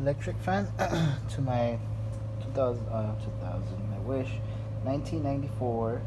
electric fan to my 2000, I wish, 1994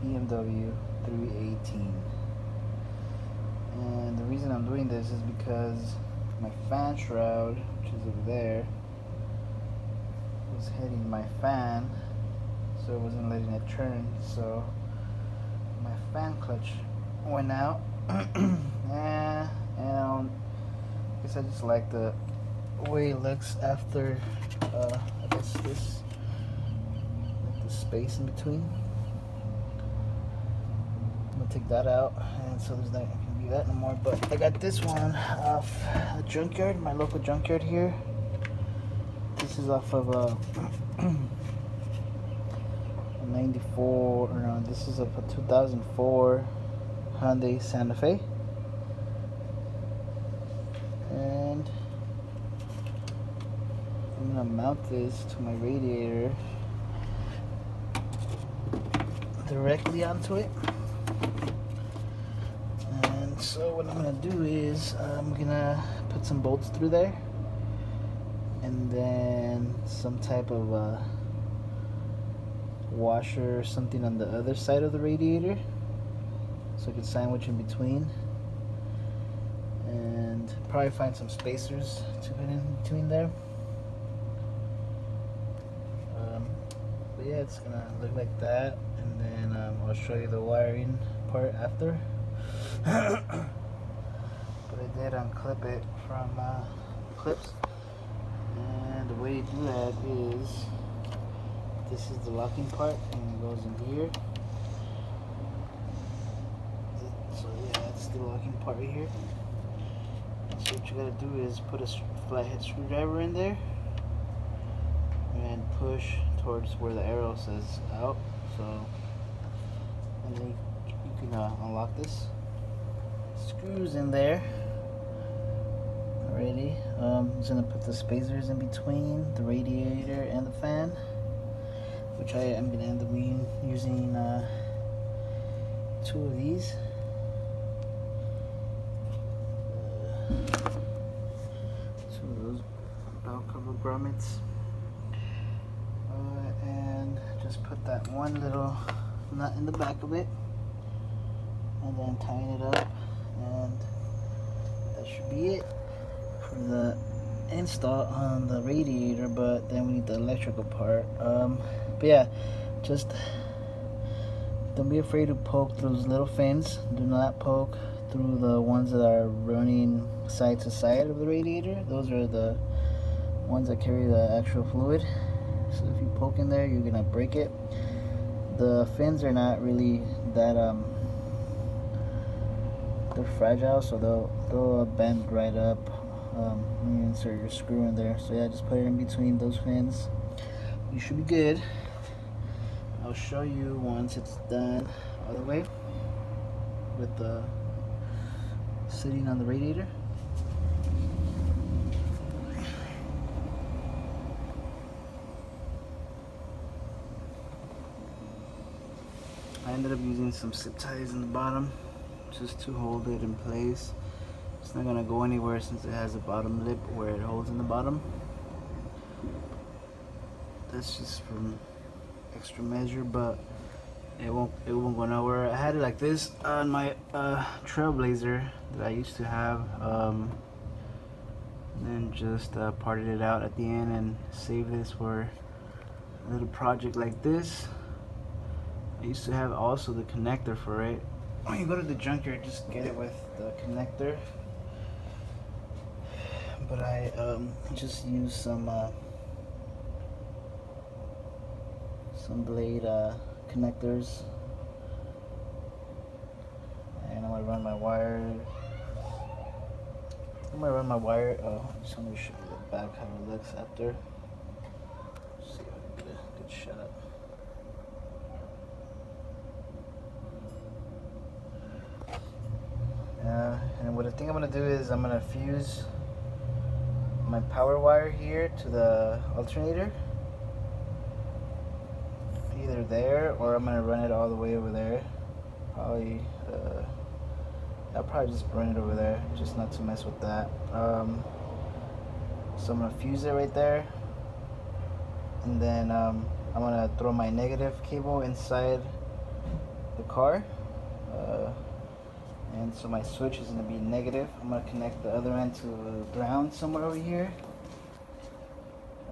BMW 318. And the reason I'm doing this is because my fan shroud, which is over there, was hitting my fan, so it wasn't letting it turn. So my fan clutch went out. And I guess I just like the way it looks after I guess this, like the space in between. I'm gonna take that out, and so there's not gonna be that no more. But I got this one off a junkyard, my local junkyard here. This is off of a 94, or no, this is a 2004 Hyundai Santa Fe. And I'm gonna mount this to my radiator directly onto it. And so what I'm gonna do is I'm gonna put some bolts through there, and then some type of washer or something on the other side of the radiator, so I can sandwich in between, and probably find some spacers to put in between there. But yeah, it's gonna look like that, and then I'll show you the wiring part after. But I did unclip it from clips, and the way to do that is, this is the locking part, and it goes in here. So yeah, that's the locking part right here. So what you gotta do is put a flathead screwdriver in there and push towards where the arrow says out. So, and then you can unlock this. Screws in there already. I'm just gonna put the spacers in between the radiator and the fan, which I am gonna end up using two of these. Two of those bell cover grommets. And just put that one little nut in the back of it, and then tighten it up, and that should be it for the install on the radiator. But then we need the electrical part. But yeah, just don't be afraid to poke through those little fins. Do not poke through the ones that are running side to side of the radiator. Those are the ones that carry the actual fluid. So if you poke in there, you're gonna break it. The fins are not really that they're fragile, so they'll bend right up when you insert your screw in there. So yeah, just put it in between those fins. You should be good. I'll show you once it's done all the way with the sitting on the radiator. I ended up using some zip ties in the bottom just to hold it in place. It's not gonna go anywhere since it has a bottom lip where it holds in the bottom. That's just from extra measure, but it won't go nowhere. I had it like this on my Trailblazer that I used to have, and then just parted it out at the end and saved this for a little project like this. I used to have also the connector for it. When you go to the junkyard, just get it with the connector. But I just used some blade connectors, and I'm gonna run my wire. Oh, just want to show you the back how it looks after. Let's see if I can get a good shot. And what I think I'm gonna do is I'm gonna fuse my power wire here to the alternator, either there, or I'm gonna run it all the way over there. I'll probably just run it over there, just not to mess with that. So I'm gonna fuse it right there, and then I'm gonna throw my negative cable inside the car, and so my switch is gonna be negative. I'm gonna connect the other end to ground somewhere over here.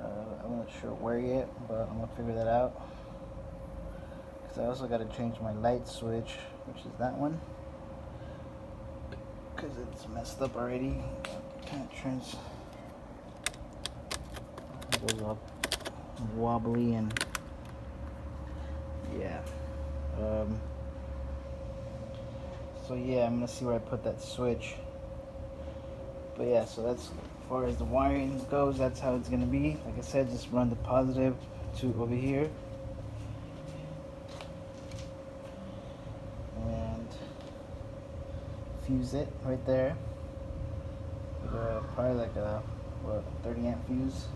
I'm not sure where yet, but I'm gonna figure that out. Because I also gotta change my light switch, which is that one, because it's messed up already. Kind of turns, goes all wobbly, and yeah. So yeah, I'm gonna see where I put that switch. But yeah, so that's, as far as the wiring goes, that's how it's gonna be. Like I said, just run the positive to over here, and fuse it right there with probably like a 30 amp fuse,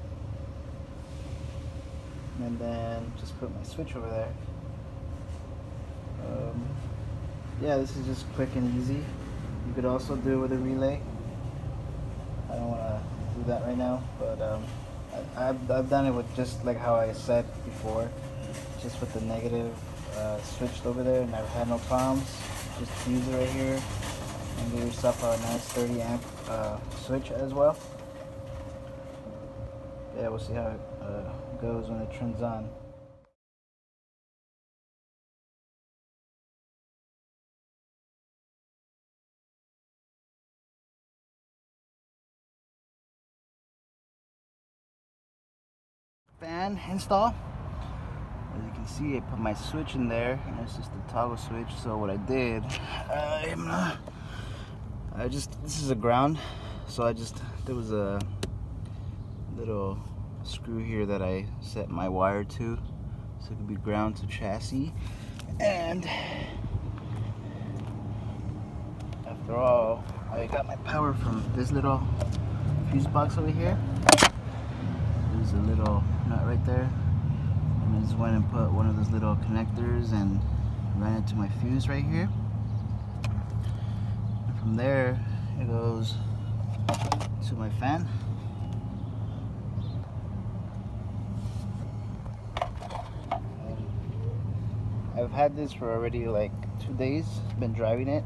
and then just put my switch over there. Yeah, this is just quick and easy. You could also do it with a relay. I don't want to do that right now, but I've done it with just like how I said before, just with the negative switched over there, and I've had no problems. Just fuse it right here and get yourself a nice 30 amp switch as well. Yeah, we'll see how it goes when it turns on. Fan install. As you can see, I put my switch in there, and it's just a toggle switch. So what I did, this is a ground, so there was a little screw here that I set my wire to, so it could be ground to chassis. And after all, I got my power from this little fuse box over here. There's a little nut right there, and I just went and put one of those little connectors and ran it to my fuse right here. And from there, it goes to my fan. I've had this for already like 2 days. Been driving it,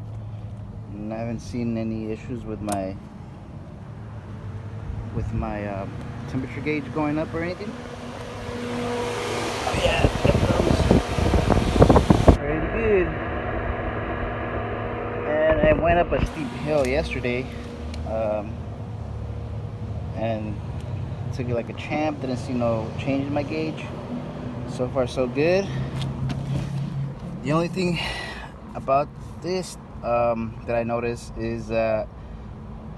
and I haven't seen any issues with my temperature gauge going up or anything. Oh yeah, pretty good. And I went up a steep hill yesterday, and took it like a champ. Didn't see no change in my gauge. So far, so good. The only thing about this that I noticed is that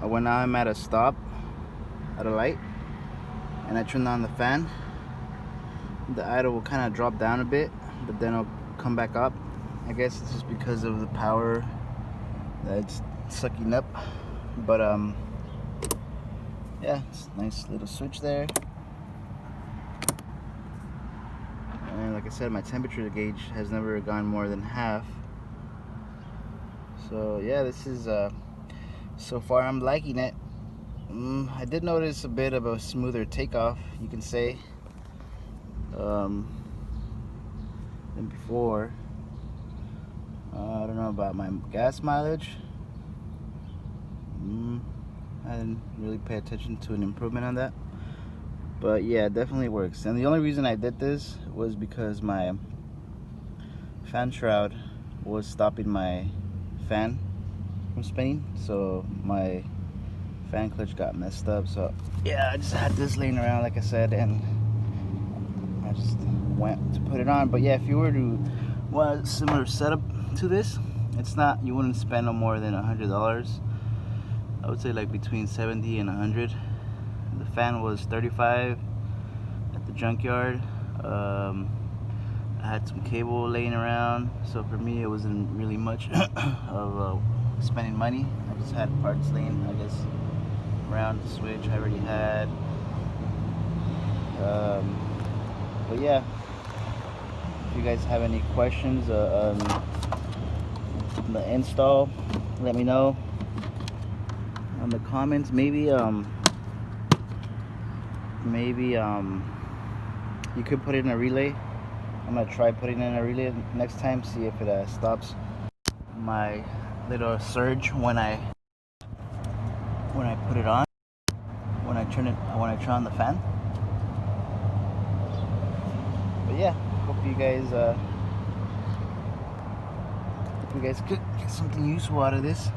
when I'm at a stop at a light and I turn on the fan, the idle will kind of drop down a bit, but then it'll come back up. I guess it's just because of the power that it's sucking up. But yeah, it's a nice little switch there. And like I said, my temperature gauge has never gone more than half. So yeah, this is so far I'm liking it. I did notice a bit of a smoother takeoff, you can say, than before. I don't know about my gas mileage. I didn't really pay attention to an improvement on that, but yeah, it definitely works. And the only reason I did this was because my fan shroud was stopping my fan from spinning, so my fan clutch got messed up. So yeah, I just had this laying around, like I said, and I just went to put it on. But yeah, if you were to want a similar setup to this, it's not, you wouldn't spend no more than $100. I would say like between 70 and 100. The fan was 35 at the junkyard. I had some cable laying around, so for me it wasn't really much of spending money. I just had parts laying, I guess, around the switch I already had. But yeah, if you guys have any questions on the install, let me know in the comments. Maybe maybe you could put it in a relay. I'm gonna try putting it in a relay next time, see if it stops my little surge when I put it on, when I turn on the fan. But yeah, hope you guys could get something useful out of this.